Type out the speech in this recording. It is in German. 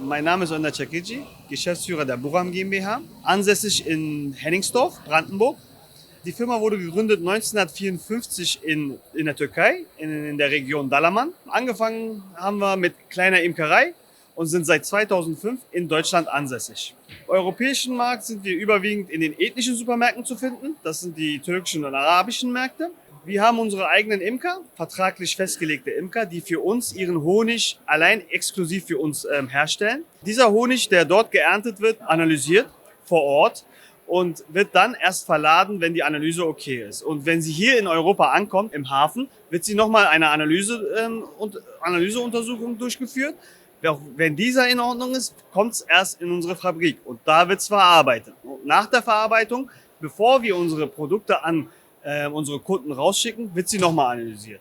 Mein Name ist Önder Çekici, Geschäftsführer der Buram GmbH, ansässig in Hennigsdorf, Brandenburg. Die Firma wurde gegründet 1954 in der Türkei, in der Region Dalaman. Angefangen haben wir mit kleiner Imkerei und sind seit 2005 in Deutschland ansässig. Im europäischen Markt sind wir überwiegend in den ethnischen Supermärkten zu finden. Das sind die türkischen und arabischen Märkte. Wir haben unsere eigenen Imker, vertraglich festgelegte Imker, die für uns ihren Honig allein exklusiv für uns herstellen. Dieser Honig, der dort geerntet wird, analysiert vor Ort und wird dann erst verladen, wenn die Analyse okay ist. Und wenn sie hier in Europa ankommt, im Hafen, wird sie nochmal eine Analyseuntersuchung durchgeführt. Wenn dieser in Ordnung ist, kommt es erst in unsere Fabrik und da wird es verarbeitet. Und nach der Verarbeitung, bevor wir unsere Produkte an unsere Kunden rausschicken, wird sie nochmal analysiert.